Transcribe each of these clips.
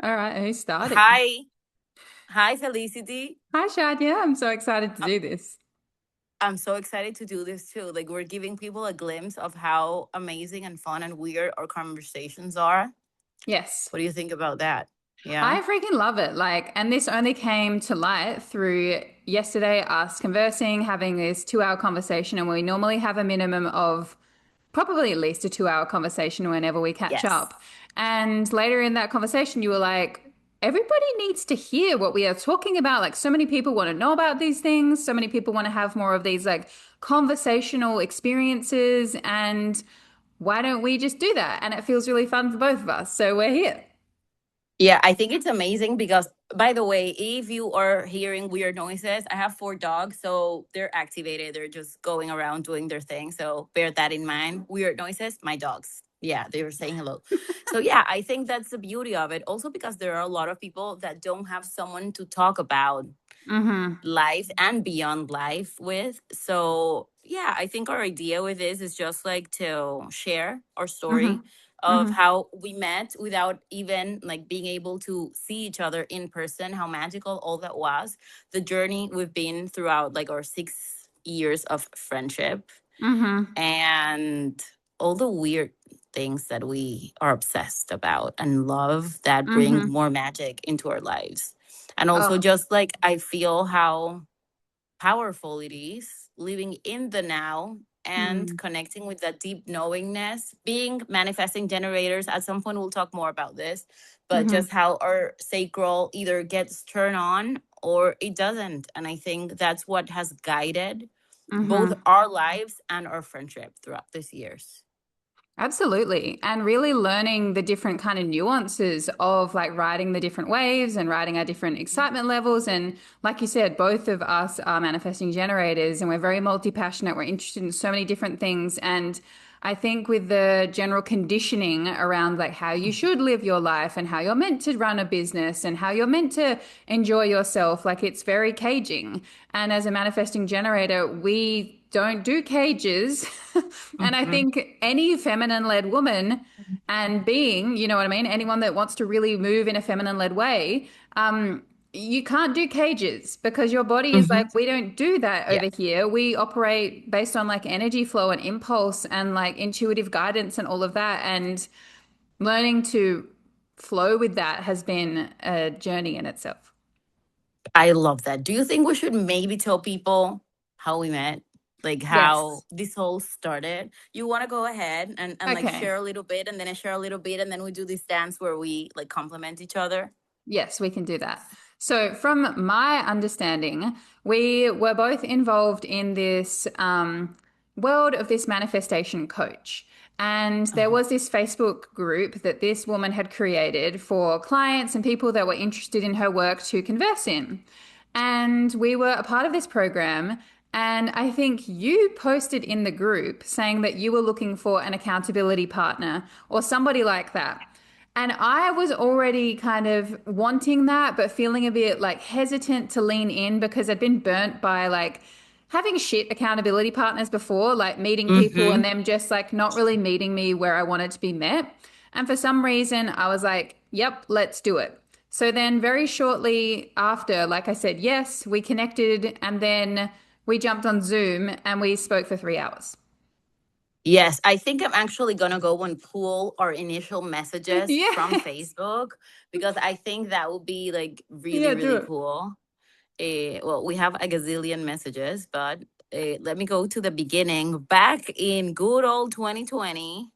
All right, who's starting? Hi, hi, Felicity. Hi, Shadya. I'm so excited to I- do this. I'm so excited to do this too. Like, we're giving people a glimpse of how amazing and fun and weird our conversations are. Yes, What do you think about that? Yeah. I freaking love it. And this only came to light through yesterday, us conversing, having this 2 hour conversation, and we normally have a minimum of probably at least a 2 hour conversation whenever we catch Yes. up. And later in that conversation, you were like, everybody needs to hear what we are talking about. Like, so many people want to know about these things. So many people want to have more of these like conversational experiences. And why don't we just do that? And it feels really fun for both of us. So we're here. Yeah, I think it's amazing because, by the way, if you are hearing weird noises, I have 4 dogs, so they're activated. They're just going around doing their thing. So bear that in mind. Weird noises, my dogs. Yeah, they were saying hello. So, yeah, I think that's the beauty of it. Also, because there are a lot of people that don't have someone to talk about Mm-hmm. life and beyond life with. So, yeah, I think our idea with this is just like to share our story Mm-hmm. of Mm-hmm. how we met without even like being able to see each other in person, how magical all that was, the journey we've been throughout like our 6 years of friendship, Mm-hmm. and all the weird things that we are obsessed about and love that bring Mm-hmm. more magic into our lives. And also, Oh. just like I feel how powerful it is living in the now and Mm. connecting with that deep knowingness, being manifesting generators. At some point, we'll talk more about this, but Mm-hmm. just how our sacral either gets turned on or it doesn't. And I think that's what has guided both Mm-hmm. our lives and our friendship throughout these years. Absolutely. And really learning the different kind of nuances of like riding the different waves and riding our different excitement levels. And like you said, both of us are manifesting generators and we're very multi-passionate. We're interested in so many different things. And I think with the general conditioning around like how you should live your life and how you're meant to run a business and how you're meant to enjoy yourself, like it's very caging. And as a manifesting generator, we don't do cages. And I Mhm. think any feminine led woman and being, you know what I mean? Anyone that wants to really move in a feminine led way, you can't do cages because your body is Mhm. like, we don't do that Yeah. over here. We operate based on like energy flow and impulse and like intuitive guidance and all of that. And learning to flow with that has been a journey in itself. I love that. Do you think we should maybe tell people how we met? Like how Yes. this whole started? You want to go ahead and like Okay. share a little bit, and then I share a little bit, and then we do this dance where we like compliment each other? Yes, we can do that. So, from my understanding, we were both involved in this world of this manifestation coach. And there Uh-huh. was this Facebook group that this woman had created for clients and people that were interested in her work to converse in. And we were a part of this program. And I think you posted in the group saying that you were looking for an accountability partner or somebody like that. And I was already kind of wanting that, but feeling a bit like hesitant to lean in because I'd been burnt by like having shit accountability partners before, like meeting people and Mm-hmm. them just like not really meeting me where I wanted to be met. And for some reason, I was like, yep, let's do it. So then, very shortly after, like I said, yes, we connected and then we jumped on Zoom and we spoke for 3 hours. Yes, I think I'm actually gonna go and pull our initial messages from Yes. Facebook because I think that would be like really, Yeah, do really it. cool. Well, we have a gazillion messages, but let me go to the beginning. Back in good old 2020,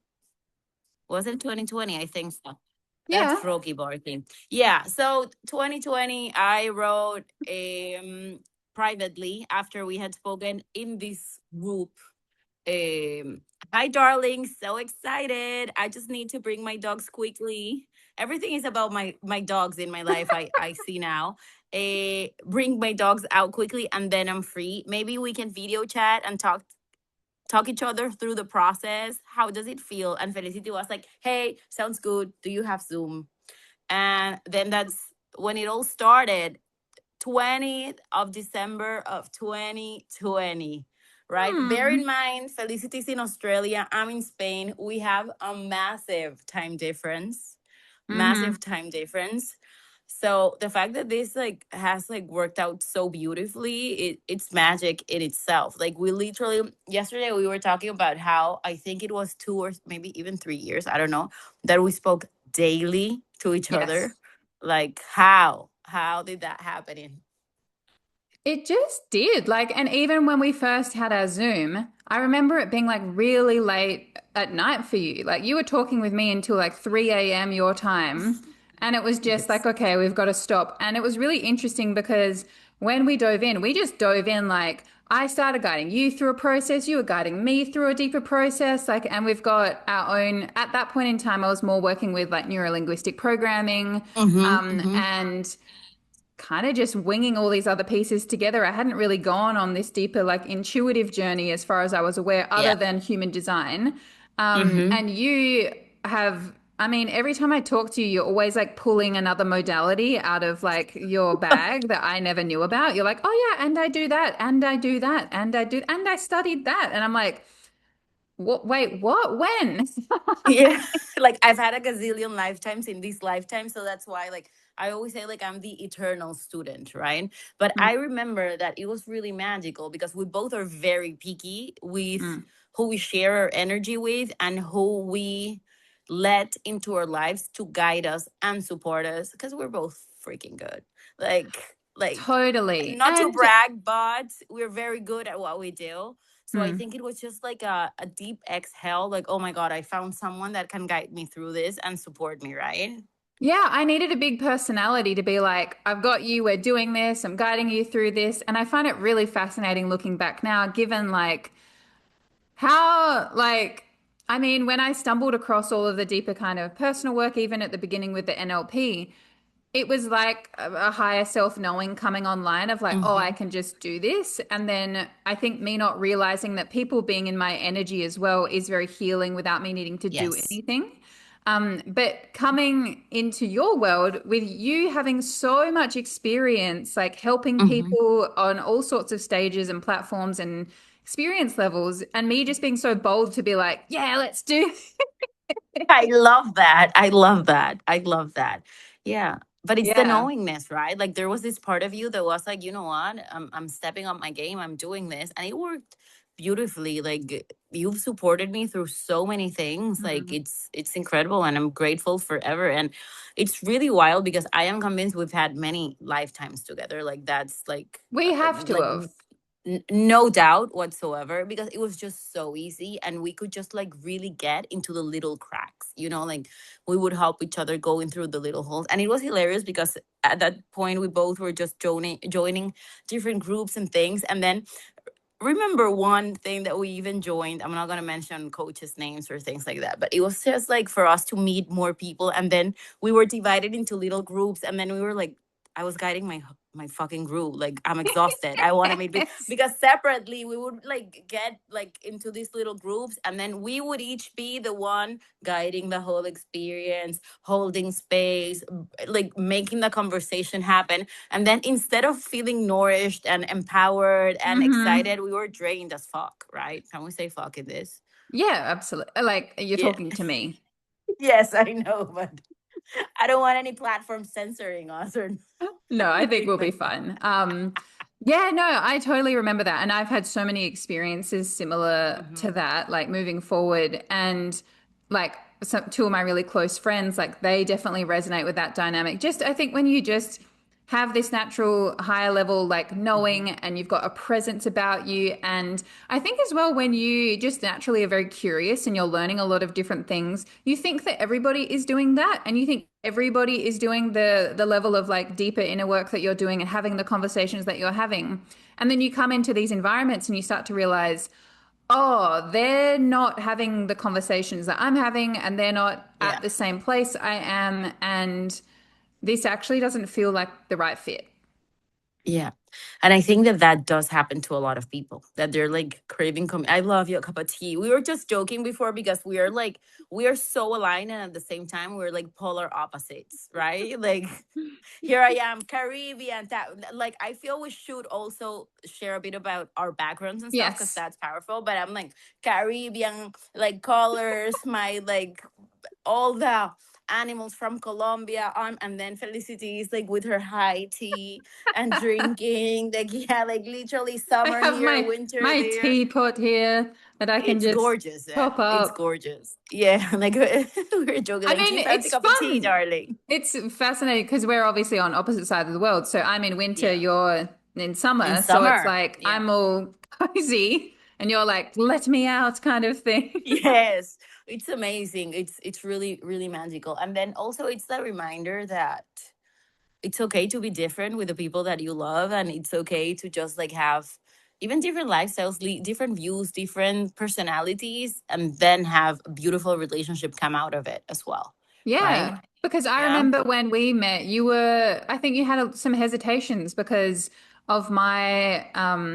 was it 2020? I think so. That's Yeah. Froggy barking. Yeah. So 2020, I wrote privately after we had spoken in this group. Um, Hi, darling. So excited. I just need to bring my dogs quickly. Everything is about my dogs in my life. I see now. Bring my dogs out quickly, and then I'm free. Maybe we can video chat and talk each other through the process. How does it feel? And Felicity was like, "Hey, sounds good. Do you have Zoom?" And then that's when it all started. 20th of December of 2020, right? Bear Hmm. in mind, Felicity's in Australia. I'm in Spain. We have a massive time difference. Mm-hmm. massive time difference. So the fact that this like has like worked out so beautifully, it's magic in itself. Like we literally yesterday we were talking about how I think it was 2 or maybe even 3 years, I don't know, that we spoke daily to each Yes. other. Like how did that happen? It just did. Like, and even when we first had our Zoom, I remember it being like really late at night for you. Like, you were talking with me until like 3 a.m. your time. And it was just like, Yes. okay, we've got to stop. And it was really interesting because when we dove in, we just dove in like, I started guiding you through a process, you were guiding me through a deeper process. Like, and we've got our own, at that point in time, I was more working with like neuro-linguistic programming. Mm-hmm, mm-hmm. And kind of just winging all these other pieces together. I hadn't really gone on this deeper, like intuitive journey as far as I was aware, other Yeah. than human design. Mm-hmm. And you have, I mean, every time I talk to you, you're always like pulling another modality out of like your bag that I never knew about. You're like, oh yeah, and I do that, and I do that, and I do, and I studied that. And I'm like, what, wait, what, when? Yeah. Like I've had a gazillion lifetimes in this lifetime. So that's why like I always say like I'm the eternal student, right? But I remember that it was really magical because we both are very picky with Mm, who we share our energy with and who we let into our lives to guide us and support us because we're both freaking good. Like totally. not to And brag, but we're very good at what we do. So I mm, think it was just like a deep exhale, like, oh my God, I found someone that can guide me through this and support me, right? yeah, I needed a big personality to be like, I've got you, we're doing this, I'm guiding you through this. And I find it really fascinating looking back now, given like how, like, I mean, when I stumbled across all of the deeper kind of personal work, even at the beginning with the NLP, it was like a higher self knowing coming online of like, oh, I Mm-hmm. can just do this. And then I think me not realizing that people being in my energy as well is very healing without me needing to do Yes. anything. But coming into your world with you having so much experience, like helping Mm-hmm. people on all sorts of stages and platforms and experience levels, and me just being so bold to be like, yeah, let's do. I love that. I love that. I love that. Yeah. But it's the Yeah. knowingness, right? Like there was this part of you that was like, you know what? I'm stepping up my game. I'm doing this. And it worked beautifully. Like you've supported me through so many things. Like Mhm. it's incredible and I'm grateful forever. And it's really wild because I am convinced we've had many lifetimes together. Like that's We have to have. no doubt whatsoever because it was just so easy and we could just like really get into the little cracks, like we would help each other going through the little holes. And it was hilarious because at that point we both were just joining different groups and things. And then remember one thing that we even joined, I'm not going to mention coaches names or things like that, but it was just like for us to meet more people. And then we were divided into little groups and then we were like, I was guiding my fucking group, like I'm exhausted, I want to meet Yes. because separately we would like get like into these little groups and then we would each be the one guiding the whole experience, holding space, like making the conversation happen. And then instead of feeling nourished and empowered and Hmm. excited, we were drained as fuck, right? Can we say fuck in this? Yeah, absolutely. Like you're Yeah. talking to me. Yes, I know, but I don't want any platform censoring us or No, I think anything we'll be like that. fine. Yeah, no, I totally remember that. And I've had so many experiences similar to Mm-hmm. that, like moving forward. And like two of my really close friends, like they definitely resonate with that dynamic. Just, I think when you just have this natural higher level, like Mm-hmm. knowing, and you've got a presence about you. And I think as well, when you just naturally are very curious and you're learning a lot of different things, you think that everybody is doing that. And you think everybody is doing the level of like deeper inner work that you're doing and having the conversations that you're having. And then you come into these environments and you start to realize, oh, they're not having the conversations that I'm having, and they're not Yeah. at the same place I am. And this actually doesn't feel like the right fit. Yeah. And I think that that does happen to a lot of people that they're like craving. I love you, a cup of tea. We were just joking before because we are so aligned. And at the same time, we're like polar opposites, right? Like, here I am, Caribbean. Like, I feel we should also share a bit about our backgrounds and stuff because Yes. that's powerful. But I'm like Caribbean, like colors, my like all the animals from Colombia on, and then Felicity is like with her high tea and drinking. Like, yeah, like literally I summer have here, my winter my there. teapot here that I can It's just gorgeous. pop It's up. gorgeous. Yeah, like we were joking, I like, do mean, you fancy a it's cup of tea, fun. darling? It's fascinating because we're obviously on opposite sides of the world. So I'm in winter, Yeah. you're in In summer. So it's summer. like Yeah. I'm all cozy and you're like, let me out kind of thing. Yes. It's amazing. It's really, really magical. And then also it's the reminder that it's okay to be different with the people that you love, and it's okay to just like have even different lifestyles, different views, different personalities, and then have a beautiful relationship come out of it as well, right? Yeah, because I Yeah. remember when we met, I think you had some hesitations because of my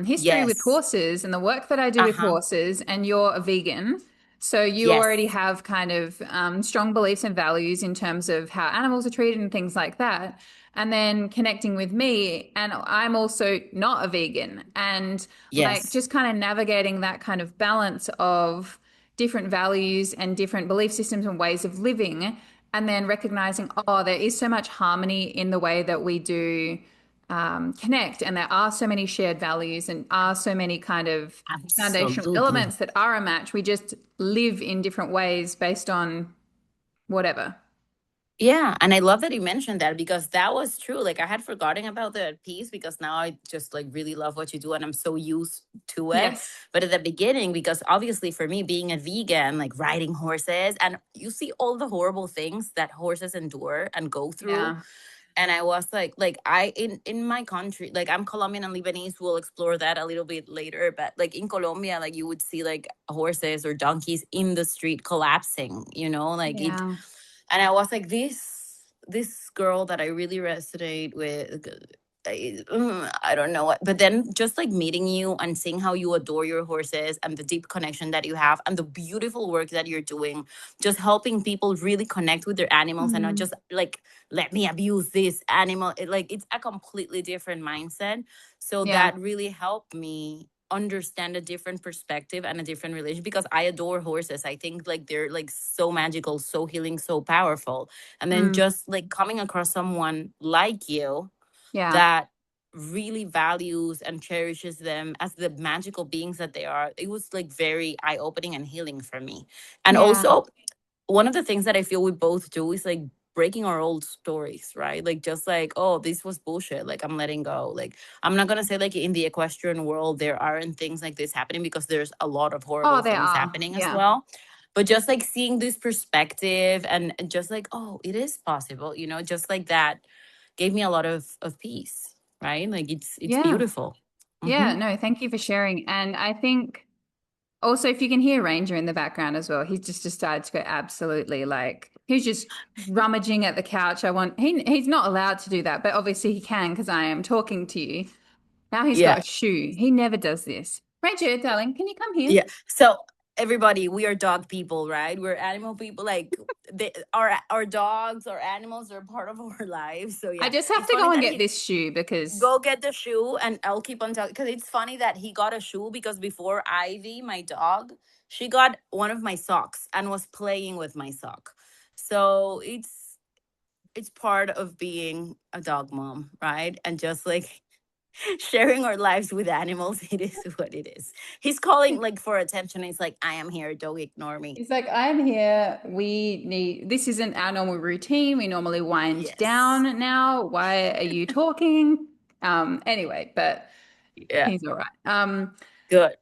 history with Yes. horses and the work that I do with Uh-huh. horses, and you're a vegan. So you already Yes. have kind of strong beliefs and values in terms of how animals are treated and things like that. And then connecting with me, and I'm also not a vegan. And like Yes. just kind of navigating that kind of balance of different values and different belief systems and ways of living and then recognizing, oh, there is so much harmony in the way that we do connect, and there are so many shared values and are so many kind of foundational Absolutely. elements that are a match. We just live in different ways based on whatever. Yeah, and I love that you mentioned that because that was true. Like I had forgotten about that piece because now I just like really love what you do and I'm so used to it. Yes. But at the beginning, because obviously for me being a vegan, like riding horses, and you see all the horrible things that horses endure and go through. Yeah. And I was like I in my country, like I'm Colombian and Lebanese, we'll explore that a little bit later, but like in Colombia, like you would see like horses or donkeys in the street collapsing, like it. Yeah. And I was like, this girl that I really resonate with. I don't know what, but then just like meeting you and seeing how you adore your horses and the deep connection that you have and the beautiful work that you're doing, just helping people really connect with their animals and not Mm. just like let me abuse this animal. Like it's a completely different mindset. So Yeah. that really helped me understand a different perspective and a different relation because I adore horses. I think like they're like so magical, so healing, so powerful. And then Mm. just like coming across someone like you Yeah. that really values and cherishes them as the magical beings that they are, it was like very eye-opening and healing for me. And Yeah. also one of the things that I feel we both do is like breaking our old stories, right? Like just like, oh, this was bullshit. Like I'm letting go. Like I'm not gonna say like in the equestrian world there aren't things like this happening because there's a lot of Oh, horrible they things are. happening as Yeah. well. But just like seeing this perspective and just like, oh, it is possible, just like that gave me a lot of peace, right? Like it's Yeah. beautiful. Yeah. Hmm. No, thank you for sharing. And I think also, if you can hear Ranger in the background as well, he's just decided to go absolutely like he's just rummaging at the couch. He's not allowed to do that, but obviously he can because I am talking to you. Now he's got Yeah. a shoe. He never does this. Ranger, darling, can you come here? Yeah. So everybody, we are dog people, right? We're animal people. Like our dogs, our animals are part of our lives. So I yeah, just have it's to funny go and that get he this shoe because go get the shoe, and I'll keep on talking because it's funny that he got a shoe because before Ivy, my dog, she got one of my socks and was playing with my sock. So it's part of being a dog mom, right? And just like sharing our lives with animals, it is what it is. He's calling like for attention. He's like, I am here, don't ignore me. he's like, I'm here. This isn't our normal routine. We normally wind Yes. down now. Why are you talking? Anyway, but Yeah. he's all right. Good.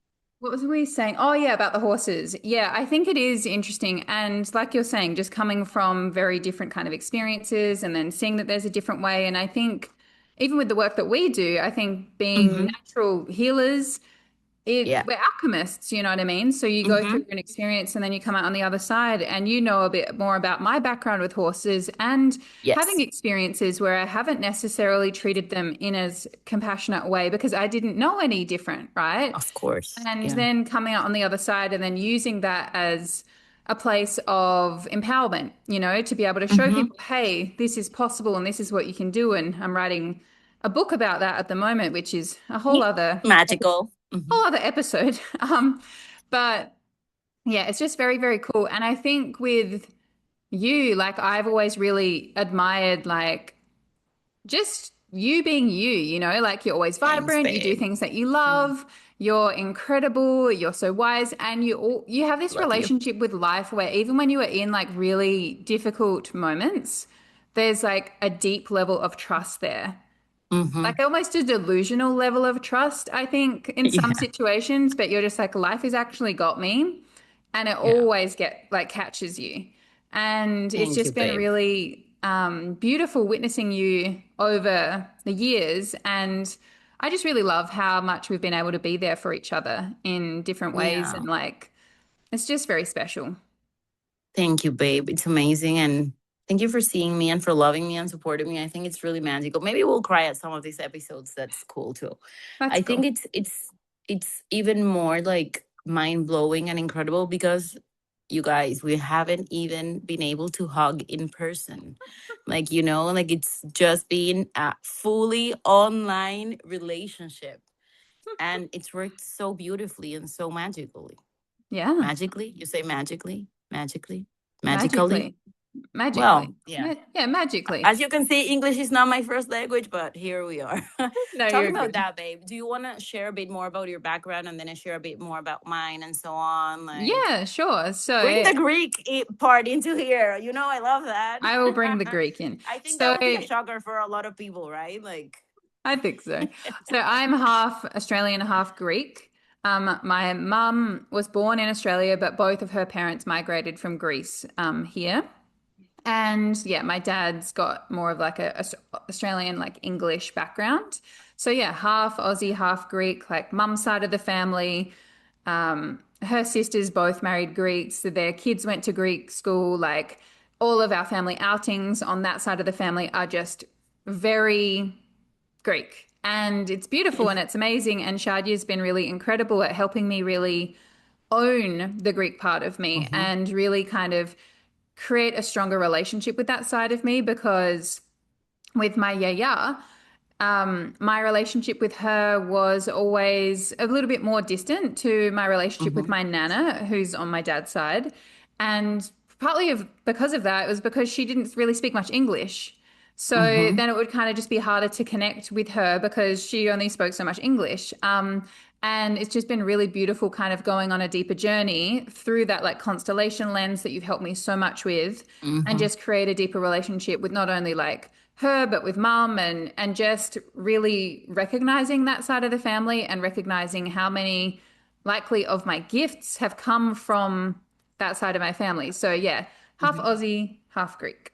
What was we saying? Oh, yeah, about the horses. Yeah, I think it is interesting. And like you're saying, just coming from very different kind of experiences and then seeing that there's a different way. And I think even with the work that we do, I think being Mm-hmm. natural healers, Yeah. we're alchemists, you know what I mean? So you go through Mm-hmm. an experience and then you come out on the other side and you know a bit more about my background with horses and having Yes. experiences where I haven't necessarily treated them in as compassionate way because I didn't know any different, right? Of course. And Yeah. then coming out on the other side and then using that as a place of empowerment, to be able to show Mm-hmm. people, hey, this is possible and this is what you can do. And I'm writing a book about that at the moment, which is a whole Yeah. other Magical. Mm-hmm. whole other episode. But yeah, it's just very, very cool. And I think with you, like I've always really admired like just you being you, like you're always Thanks, vibrant, you do babe. things that you Mm, love, you're incredible, you're so wise, and you have this love you. relationship with life where even when you are in like really difficult moments, there's like a deep level of trust there. Mm-hmm. Like almost a delusional level of trust, I think, in some Yeah. situations, but you're just like, life has actually got me, and it Yeah. always like catches you. And it's Thank you, just been babe. really beautiful witnessing you over the years. And I just really love how much we've been able to be there for each other in different ways. Yeah. And like, it's just very special. Thank you, babe. It's amazing. And thank you for seeing me and for loving me and supporting me. I think it's really magical. Maybe we'll cry at some of these episodes. That's cool too. That's I think cool. it's even more like mind blowing and incredible because you guys, we haven't even been able to hug in person. Like, like it's just been a fully online relationship. And it's worked so beautifully and so magically. Yeah. Magically? You say magically? Magically? Magically? Magically. Magically. Well, yeah. Yeah, magically. As you can see, English is not my first language, but here we are. No, you're Talking about good. that, babe, do you want to share a bit more about your background and then I share a bit more about mine and so on? Like, Yeah, sure. bring So the Greek part into here. I love that. I will bring the Greek in. I think that So would be a shocker for a lot of people, right? Like, I think so. So I'm half Australian, half Greek. My mum was born in Australia, but both of her parents migrated from Greece here. And yeah, my dad's got more of like a Australian, like English background. So yeah, half Aussie, half Greek, like mum's side of the family. Her sisters both married Greeks, so their kids went to Greek school. Like all of our family outings on that side of the family are just very Greek. And it's beautiful and it's amazing. And Shadya's been really incredible at helping me really own the Greek part of me mm-hmm, and really kind of create a stronger relationship with that side of me because with my yaya, my relationship with her was always a little bit more distant to my relationship with mm-hmm, my nana, who's on my dad's side. And because of that, it was because she didn't really speak much English. So mm-hmm, then it would kind of just be harder to connect with her because she only spoke so much English. And it's just been really beautiful kind of going on a deeper journey through that like constellation lens that you've helped me so much with and mm-hmm, just create a deeper relationship with not only like her but with mum and just really recognizing that side of the family and recognizing how many likely of my gifts have come from that side of my family. So yeah, half mm-hmm. Aussie, half Greek.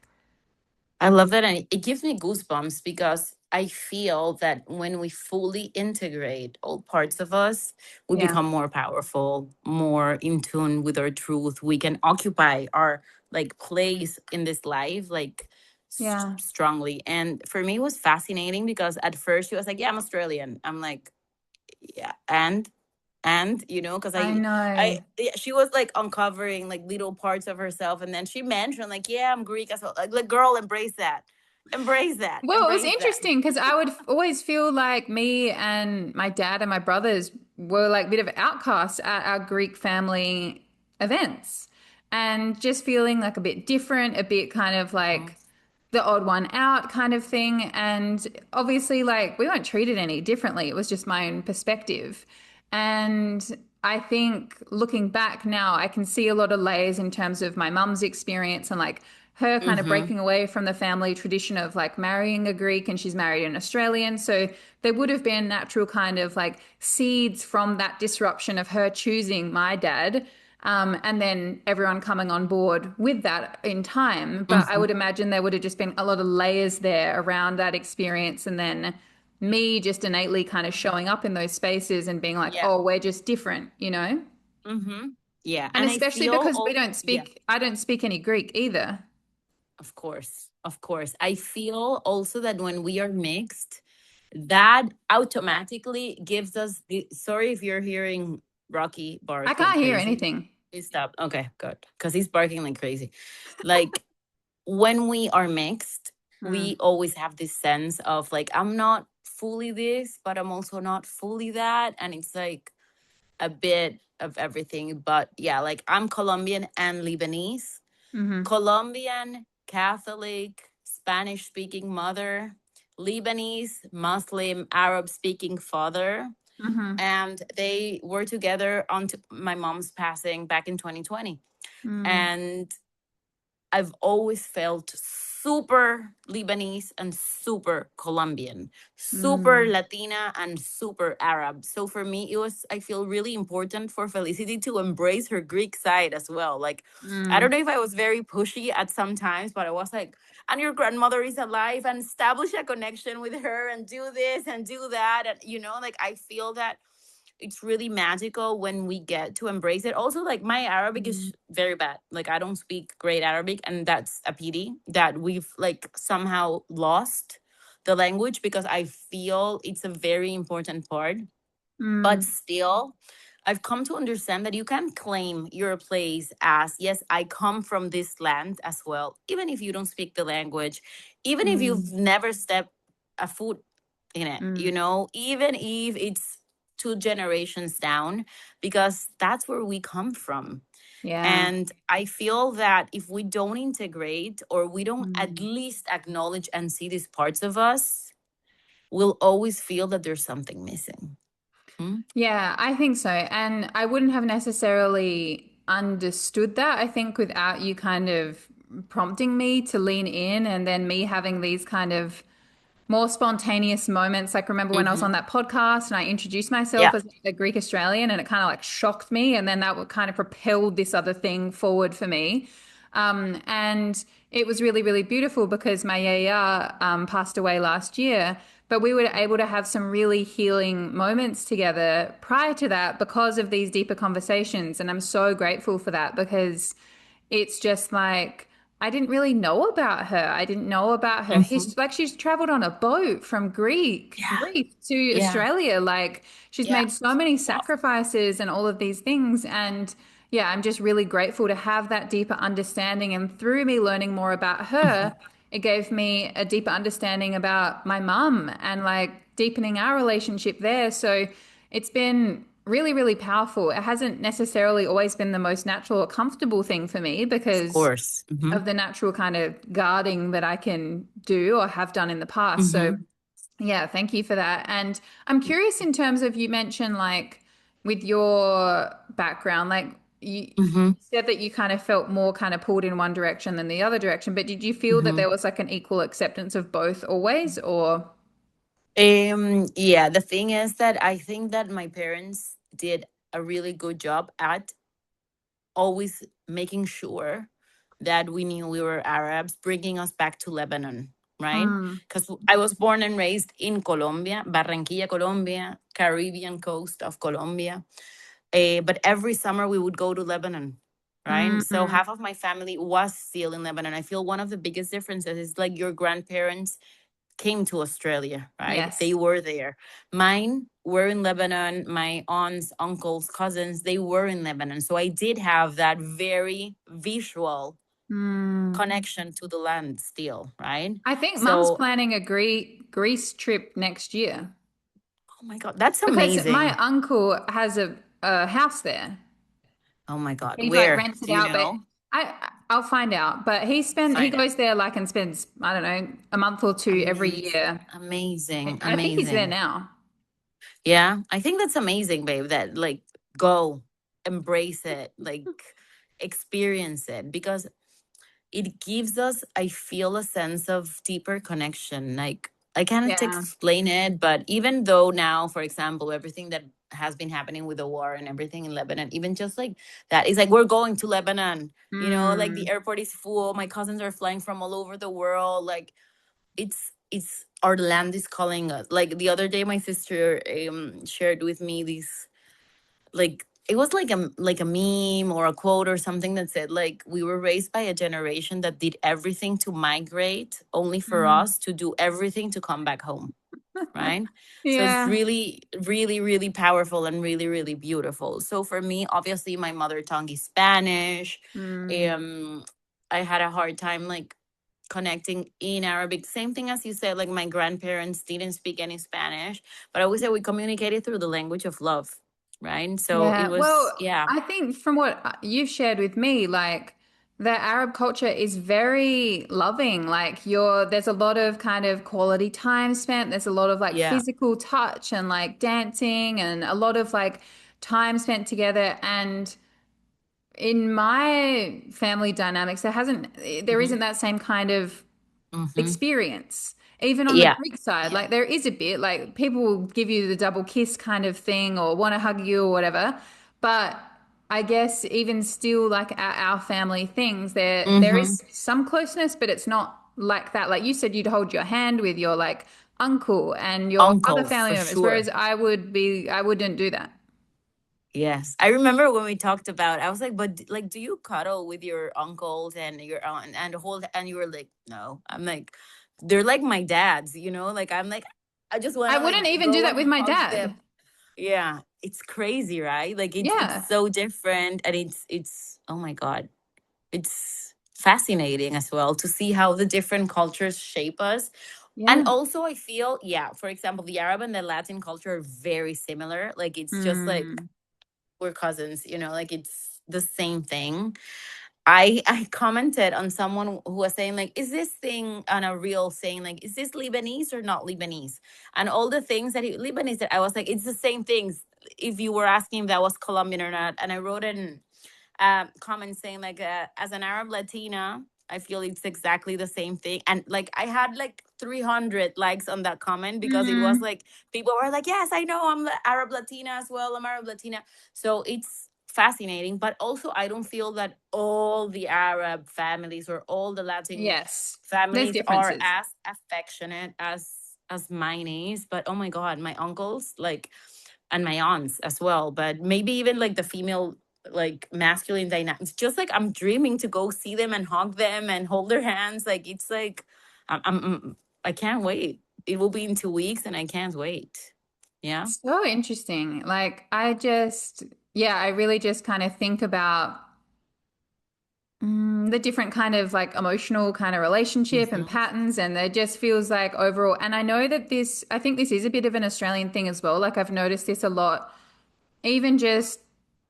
I love that. And it gives me goosebumps because I feel that when we fully integrate all parts of us, we Yeah. become more powerful, more in tune with our truth. We can occupy our like place in this life like Yeah. strongly. And for me, it was fascinating because at first she was like, "Yeah, I'm Australian." I'm like, "Yeah, and because I I know. yeah, she was like uncovering like little parts of herself, and then she mentioned like, yeah, I'm Greek as well. Like, girl, embrace that, embrace that, Well, it was embrace that. interesting because I would always feel like me and my dad and my brothers were like a bit of outcasts at our Greek family events and just feeling like a bit different, a bit kind of Mhm, like the odd one out kind of thing. And obviously, like, we weren't treated any differently. It was just my own perspective. And I think looking back now, I can see a lot of layers in terms of my mum's experience and like her kind of mhm, breaking away from the family tradition of like marrying a Greek and she's married an Australian. So there would have been natural kind of like seeds from that disruption of her choosing my dad. And then everyone coming on board with that in time. But I would mhm. imagine there would have just been a lot of layers there around that experience. And then me just innately kind of showing up in those spaces and being like, Yeah, oh, we're just different, you know? yeah, And and I especially feel because all yeah. I don't speak any Greek either. Of course, of course. I feel also that when we are mixed, that automatically gives us the. Sorry if you're hearing Rocky I bark like can't hear crazy. anything. He stopped. Okay, good, because he's barking like crazy. Like when we are mixed, Hmm. we always have this sense of like I'm not fully this, but I'm also not fully that, and it's like a bit of everything. But yeah, like I'm Colombian and Lebanese, Mm-hmm. Colombian, Catholic, Spanish speaking mother, Lebanese, Muslim, Arab speaking father. Mm-hmm. And they were together until my mom's passing back in 2020. And I've always felt super Lebanese and super Colombian, super Mm-hmm. Latina and super Arab. So for me, I feel really important for Felicity to embrace her Greek side as well. Like, I don't Mm. know if I was very pushy at some times, but I was like, and your grandmother is alive and establish a connection with her and do this and do that. And, like I feel that it's really magical when we get to embrace it. Also, like my Arabic Mm. is very bad. Like I don't speak great Arabic, and that's a pity that we've like somehow lost the language because I feel it's a very important part. But Mm. still, I've come to understand that you can claim your place as, yes, I come from this land as well, even if you don't speak the language, even if you've Mm. never stepped a foot in it, Mm. even if it's two generations down, because that's where we come from. Yeah. And I feel that if we don't integrate or we don't at Mm. least acknowledge and see these parts of us, we'll always feel that there's something missing. Hmm? Yeah, I think so. And I wouldn't have necessarily understood that, I think, without you kind of prompting me to lean in and then me having these kind of more spontaneous moments. Like, remember when I was on Mm-hmm. that podcast and I introduced myself Yeah. as a Greek Australian and it kind of like shocked me. And then that would kind of propelled this other thing forward for me. And it was really, really beautiful because my yaya passed away last year. But we were able to have some really healing moments together prior to that because of these deeper conversations. And I'm so grateful for that because it's just like I didn't really know about her. I didn't know about her Mm-hmm. history. Like she's traveled on a boat from Yeah. Greece to Yeah. Australia. Like she's Yeah. made so many sacrifices and all of these things. And yeah, I'm just really grateful to have that deeper understanding. And through me learning more about Mm-hmm. her, it gave me a deeper understanding about my mum and like deepening our relationship there. So it's been really, really powerful. It hasn't necessarily always been the most natural or comfortable thing for me Of because course. Mm-hmm. of the natural kind of guarding that I can do or have done in the past. So, Mm-hmm. yeah, thank you for that. And I'm curious in terms of you mentioned like with your background, like you Mm-hmm. said that you kind of felt more kind of pulled in one direction than the other direction, but did you feel that Mm-hmm. there was like an equal acceptance of both always or? Yeah, the thing is that I think that my parents did a really good job at always making sure that we knew we were Arabs, bringing us back to Lebanon, right? Mm, Because I was born and raised in Colombia, Barranquilla, Colombia, Caribbean coast of Colombia. But every summer we would go to Lebanon, right? mm, So mm. half of my family was still in Lebanon. I feel one of the biggest differences is like your grandparents came to Australia, right? They Yes. were there. Mine were in Lebanon. My aunts, uncles, cousins, they were in Lebanon. So I did have that very visual Mm. connection to the land still, right? I think Mum's So, planning a Greece trip next year oh my God, that's because my amazing. uncle has a house there. Oh my God, He's like where? rented Do you out, but know? I'll find out. But he Find out. goes there like and spends, I don't know, a month or two every Amazing, year. amazing, I think he's there amazing. now. Yeah, I think that's amazing, babe. That like go embrace it, like experience it because it gives us, I feel, a sense of deeper connection. Like I can't Yeah. explain it, but even though now, for example, everything that has been happening with the war and everything in Lebanon, even just like that, it's like we're going to Lebanon. Like the Mm. airport is full. My cousins are flying from all over the world. Like it's our land is calling us. Like the other day, my sister shared with me these like it was like a meme or a quote or something that said like we were raised by a generation that did everything to migrate only for Mm. us to do everything to come back home, right? So it's Yeah. really really really powerful and really really beautiful. So for me, obviously my mother tongue is Spanish. Mm. um I had a hard time like connecting in Arabic. Same thing as you said, like my grandparents didn't speak any Spanish, but I always say we communicated through the language of love, right? So it Yeah. was, Well, yeah. I think from what you've shared with me, like the Arab culture is very loving. Like there's a lot of kind of quality time spent. There's a lot of like Yeah. physical touch and like dancing and a lot of like time spent together. And in my family dynamics, there Hmm. isn't that same kind of Hmm. experience. Even on the Yeah. Greek side, Yeah. like there is a bit like people will give you the double kiss kind of thing or want to hug you or whatever. But I guess even still, like our family things, there Hmm. is some closeness, but it's not like that. Like you said, you'd hold your hand with your like uncle and your other Uncle, family for members, whereas sure. I wouldn't do that. Yes. I remember when we talked about, I was like, but like, do you cuddle with your uncles and your aunt and hold, and you were like, no. I'm like, they're like my dads, like, I'm like, I just want I to like wouldn't even do go that and with my hug dad. them. Yeah. It's crazy, right? Like it's Yeah. so different, and it's oh my God. It's fascinating as well to see how the different cultures shape us. And Yeah. also I feel, yeah, for example, the Arab and the Latin culture are very similar. Like it's just like Mm. we're cousins, like it's the same thing. I commented on someone who was saying like, is this thing on a real saying, like, is this Lebanese or not Lebanese? And all the things that Lebanese that I was like, it's the same things. If you were asking if that was Colombian or not, and I wrote in comment saying like, as an Arab Latina, I feel it's exactly the same thing. And like I had like 300 likes on that comment because it was Mm. like people were like, yes, I know, I'm Arab Latina as well. I'm Arab Latina. So it's fascinating, but also I don't feel that all the Arab families or all the Latin Yes. There's families are differences. as affectionate as mine is. But oh my God, my uncles, like, and my aunts as well, but maybe even like the female, like masculine dynamics, just like I'm dreaming to go see them and hug them and hold their hands. Like it's like I can't wait. It will be in 2 weeks and I can't wait. Yeah. So interesting. Like, yeah, I really just kind of think about the different kind of like emotional kind of relationship and Hmm. patterns. And it just feels like overall, and I know that I think this is a bit of an Australian thing as well. Like, I've noticed this a lot, even just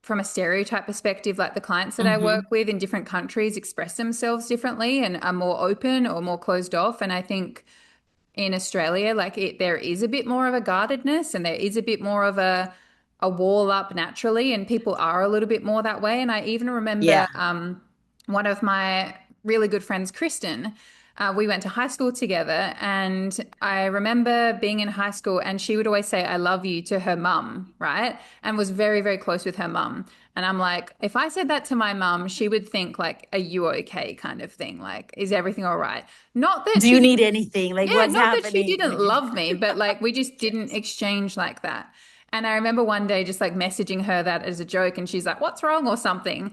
from a stereotype perspective, like the clients that I work Hmm. with in different countries express themselves differently and are more open or more closed off. And I think in Australia, there is a bit more of a guardedness and there is a bit more of a wall up naturally, and people are a little bit more that way. And I even remember Yeah. one of my really good friends, Kristen. We went to high school together, and I remember being in high school, and she would always say, I love you to her mum, right? And was very, very close with her mum. And I'm like, if I said that to my mum, she would think, like, are you okay kind of thing? Like, is everything all right? Not that Do she you didn't need anything? Like yeah, what's not that she happening? didn't Like love me, but like we just didn't yes. exchange like that. And I remember one day just like messaging her that as a joke, and she's like, "What's wrong?" or something.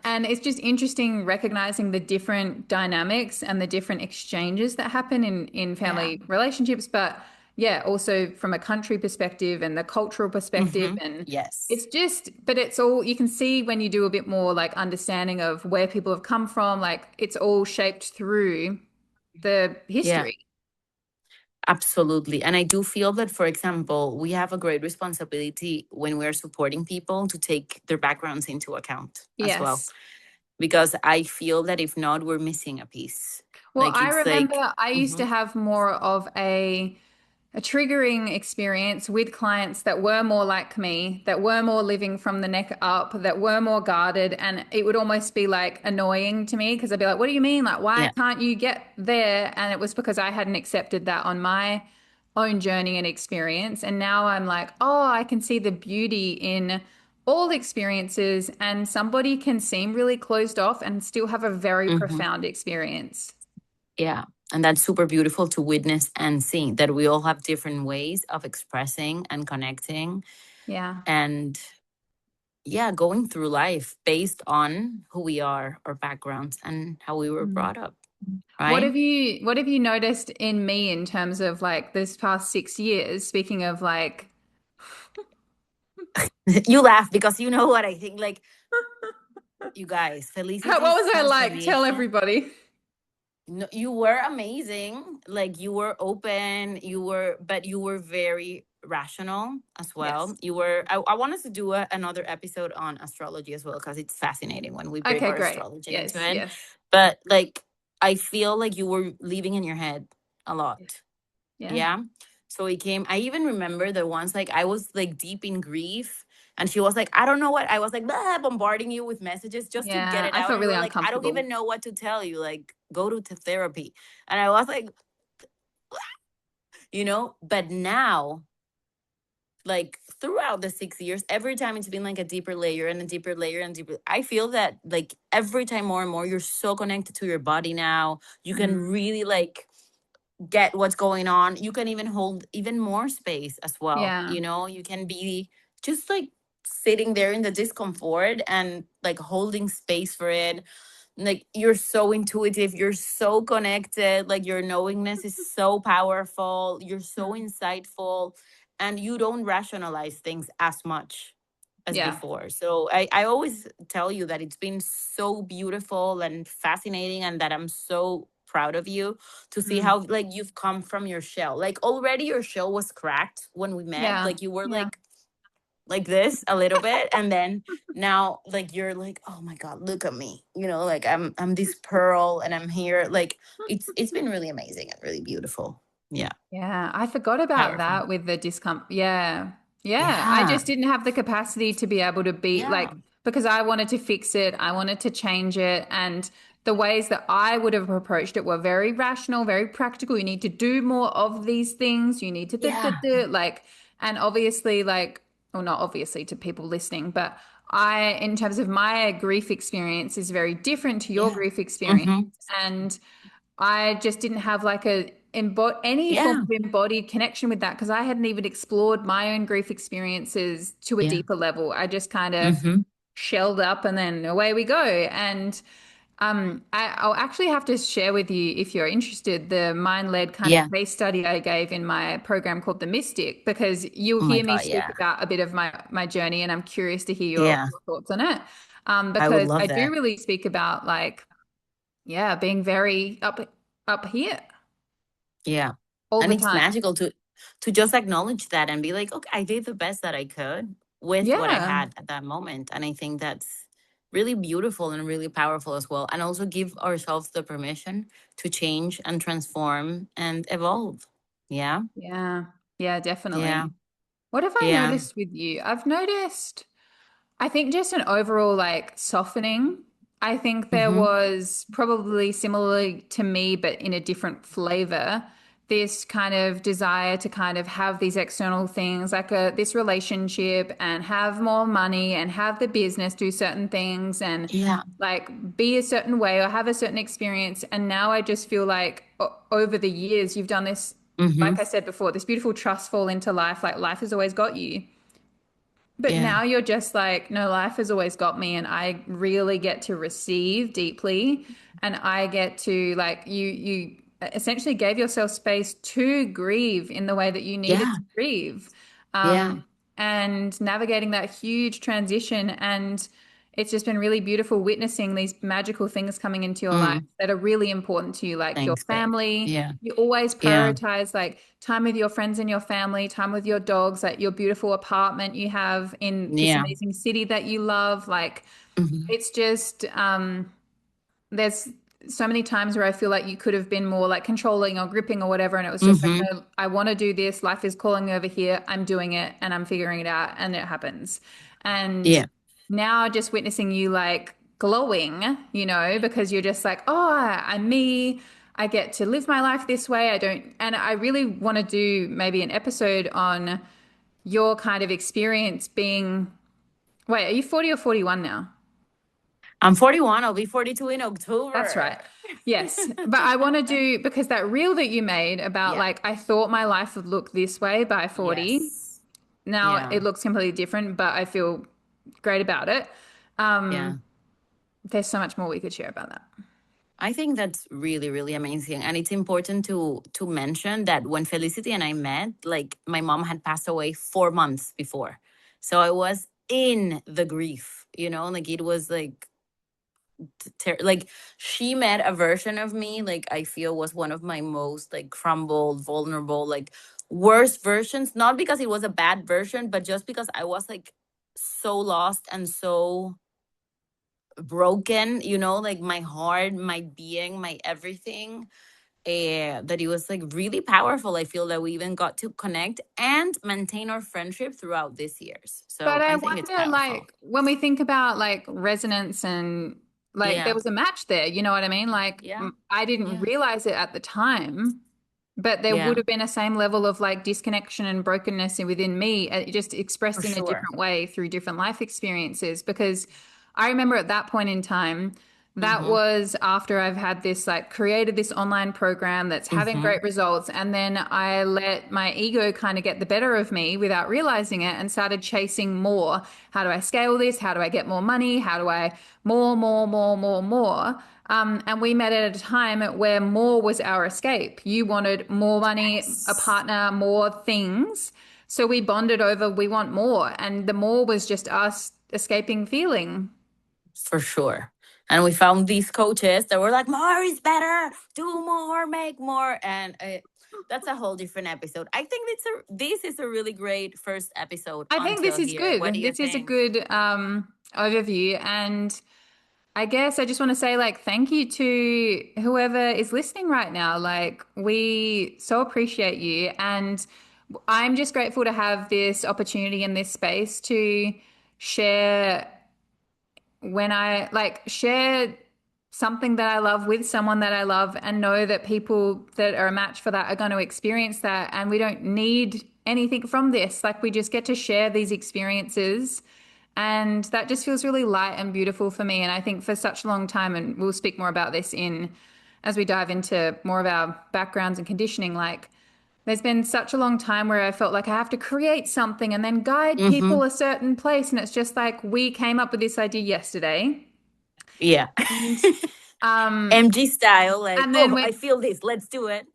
And it's just interesting recognizing the different dynamics and the different exchanges that happen in Yeah. family relationships. But yeah, also from a country perspective and the cultural perspective, Hmm. and Yes. it's just, but it's all you can see when you do a bit more like understanding of where people have come from. Like it's all shaped through the Yeah. history. Absolutely. And I do feel that, for example, we have a great responsibility when we're supporting people to take their backgrounds into account as well. Yes. Because I feel that if not, we're missing a piece. Well, Like I it's like, remember I used hmm, to have more of a triggering experience with clients that were more like me, that were more living from the neck up, that were more guarded, and it would almost be like annoying to me because I'd be like, "What do you mean? Like, why yeah. can't you get there?" And it was because I hadn't accepted that on my own journey and experience. And now I'm like, "Oh, I can see the beauty in all experiences, and somebody can seem really closed off and still have a very Hmm. profound experience." Yeah. And that's super beautiful to witness and see that we all have different ways of expressing and connecting Yeah. and, yeah, going through life based on who we are, our backgrounds, and how we were Mm. brought up, right? What have you noticed in me in terms of like this past 6 years? Speaking of like, You laugh because you know what I think. Like, you guys, what Felicity's was I like? Tell transformation. everybody. No, you were amazing. Like you were open, but you were very rational as well. Yes. I want us to do another episode on astrology as well, because it's fascinating when we bring Okay, our great. astrology into Yes, it. yes. But like, I feel like you were living in your head a lot. Yeah. Yeah. So it came, I even remember the ones like I was like deep in grief. And she was like, I don't know what. I was like, blah, bombarding you with messages just to get Yeah. it I out. felt And you really were like, I don't uncomfortable. even know what to tell you. Like, go to therapy. And I was like, but now, like throughout the 6 years, every time it's been like a deeper layer and a deeper layer and deeper. I feel that like every time more and more, you're so connected to your body now. You can Mm. really like get what's going on. You can even hold even more space as well. Yeah. You can be just like sitting there in the discomfort and like holding space for it. Like you're so intuitive, you're so connected, like your knowingness is so powerful, you're so Mm. insightful, and you don't rationalize things as much as Yeah. before. So I always tell you that it's been so beautiful and fascinating, and that I'm so proud of you to see Mm. how like you've come from your shell. Like already your shell was cracked when we met. Yeah. Like you were Yeah. like this a little bit, and then now like you're like, oh my god, look at me, like I'm this pearl and I'm here. Like it's been really amazing and really beautiful. Yeah. Yeah, I forgot about Powerful. that with the discomfort. Yeah. Yeah. I Yeah. just didn't have the capacity to be able to be Yeah. like, because I wanted to fix it, I wanted to change it. And the ways that I would have approached it were very rational, very practical. You need to do more of these things. You need to, Yeah. like, and obviously, like, well, not obviously to people listening, but in terms of my grief experience, is very different to your Yeah. grief experience. Mm-hmm. And I just didn't have like any form Yeah. of embodied connection with that because I hadn't even explored my own grief experiences to a Yeah. deeper level. I just kind of Mm-hmm. shelled up and then away we go. And I'll actually have to share with you, if you're interested, the mind-led kind of Yeah. case study I gave in my program called The Mystic, because you'll Oh my hear me god. speak Yeah. about a bit of my journey, and I'm curious to hear Yeah. your thoughts on it. I would Because I love do that. really speak about like, yeah, being very up here Yeah. all And the it's time. magical to just acknowledge that and be like, okay, I did the best that I could with what I Yeah. had at that moment. And I think that's really beautiful and really powerful as well. And also give ourselves the permission to change and transform and evolve. Yeah. Yeah. Yeah, Yeah. definitely. What have I Yeah. noticed with you? I've noticed, I think just an overall like softening. I think there Mm-hmm. was probably similarly to me, but in a different flavor, this kind of desire to kind of have these external things like this relationship and have more money and have the business do certain things and Yeah. like be a certain way or have a certain experience. And now I just feel like over the years, you've done this, Mm-hmm. like I said before, this beautiful trust fall into life. Like life has always got you. But Yeah. now you're just like, no, life has always got me, and I really get to receive deeply, and I get to like you essentially gave yourself space to grieve in the way that you needed Yeah. to grieve, Yeah. and navigating that huge transition. And it's just been really beautiful witnessing these magical things coming into your life Mm. that are really important to you, like your Thanks, babe. family. Yeah. You always Yeah. prioritize like time with your friends and your family, time with your dogs, like your beautiful apartment you have in this Yeah. amazing city that you love. Like Mm-hmm. it's just there's so many times where I feel like you could have been more like controlling or gripping or whatever. And it was just like, Mm-hmm. no, I want to do this. Life is calling me over here. I'm doing it and I'm figuring it out and it happens. And Yeah. now just witnessing you like glowing, because you're just like, oh, I'm me. I get to live my life this way. I don't, and I really want to do maybe an episode on your kind of experience being, wait, are you 40 or 41 now? I'm 41. I'll be 42 in That's right. October. Yes. But I want to do, because that reel that you made about Yeah. like, I thought my life would look this way by 40. Yes. Now Yeah. it looks completely different, but I feel great about it. Yeah. There's so much more we could share about that. I think that's really, really amazing. And it's important to mention that when Felicity and I met, like my mom had passed away 4 months before. So I was in the grief, like it was like like she met a version of me, like I feel was one of my most like crumbled, vulnerable, like worst versions, not because it was a bad version, but just because I was like so lost and so broken, like my heart, my being, my everything. That it was like really powerful. I feel that we even got to connect and maintain our friendship throughout these years. But So I I think it's wonder, powerful. like, when we think about like resonance and like there Yeah. was a match there, you know what I mean? Like, Yeah. I didn't Yeah. realize it at the time, but there would Yeah. have been a same level of like disconnection and brokenness within me, just For expressed in a sure. different way through different life experiences. Because I remember at that point in time, that Mm-hmm. was after I've had this like created this online program that's having Mm-hmm. great results. And then I let my ego kind of get the better of me without realizing it and started chasing more. How do I scale this? How do I get more money? How do I more, more, more, more, more? And we met at a time where more was our escape. You wanted more money, a Yes. partner, more things. So we bonded over we want more. And the more was just us escaping feeling. For sure. And we found these coaches that were like, more is better, do more, make more. And that's a whole different episode. I think this is a really great first episode I think until this is here. What do good. you This is a think? good overview. And I guess I just want to say, like, thank you to whoever is listening right now. Like, we so appreciate you. And I'm just grateful to have this opportunity in this space to share when I like share something that I love with someone that I love and know that people that are a match for that are going to experience that. And we don't need anything from this. Like, we just get to share these experiences. And that just feels really light and beautiful for me. And I think for such a long time, and we'll speak more about this in as we dive into more of our backgrounds and conditioning, like there's been such a long time where I felt like I have to create something and then guide Mm-hmm. people a certain place. And it's just like we came up with this idea yesterday. Yeah. And um MG style, like, and then oh, we're I feel this. Let's do it.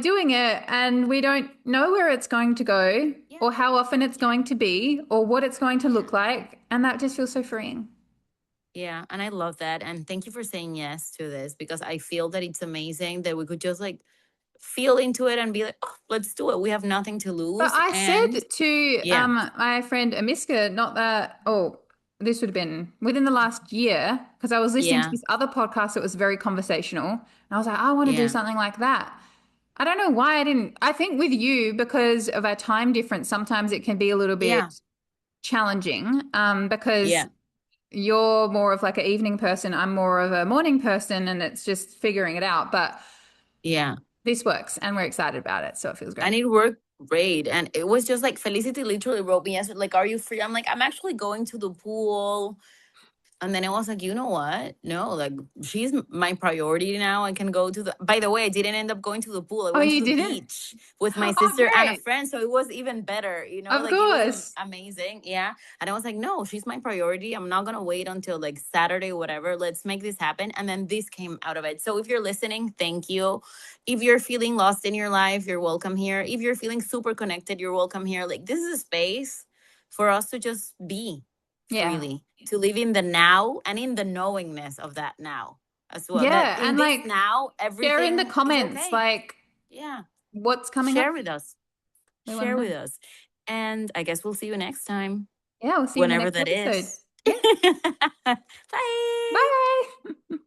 doing it and we don't know where it's going to go Yeah. or how often it's Yeah. going to be or what it's going to Yeah. look like. And that just feels so freeing. Yeah. And I love that. And thank you for saying yes to this because I feel that it's amazing that we could just like feel into it and be like, oh, let's do it. We have nothing to But lose. I And said to yeah. my friend Amiska, not that, oh, this would have been within the last year, because I was listening to Yeah. this other podcast that was very conversational. And I was like, I want to do Yeah. something like that. I don't know why I didn't. I think with you, because of our time difference, sometimes it can be a little Yeah. bit challenging because Yeah. you're more of like an evening person. I'm more of a morning person, and it's just figuring it out. But Yeah. this works, and we're excited about it. So it feels And great. it worked great. And it was just like Felicity literally wrote me yesterday, like, are you free? I'm like, I'm actually going to the pool. And then I was like, you know what? No, like she's my priority now. I can go to the. By the way, I didn't end up going to the pool. I Oh, went to you the didn't? beach with my Oh, sister and a great. friend, so it was even better. Of Like it was course. amazing. Yeah, and I was like, no, she's my priority. I'm not gonna wait until like Saturday, whatever. Let's make this happen. And then this came out of it. So if you're listening, thank you. If you're feeling lost in your life, you're welcome here. If you're feeling super connected, you're welcome here. Like this is a space for us to just be Yeah. freely, to live in the now and in the knowingness of that now as well. That Yeah. in And this like now, share in the everything is comments, okay. like Yeah. what's coming up. Share with us. We want to Share know. with us. And I guess we'll see you next time, Yeah. We'll see you in the whenever next that episode. is. Yeah. Bye. Bye.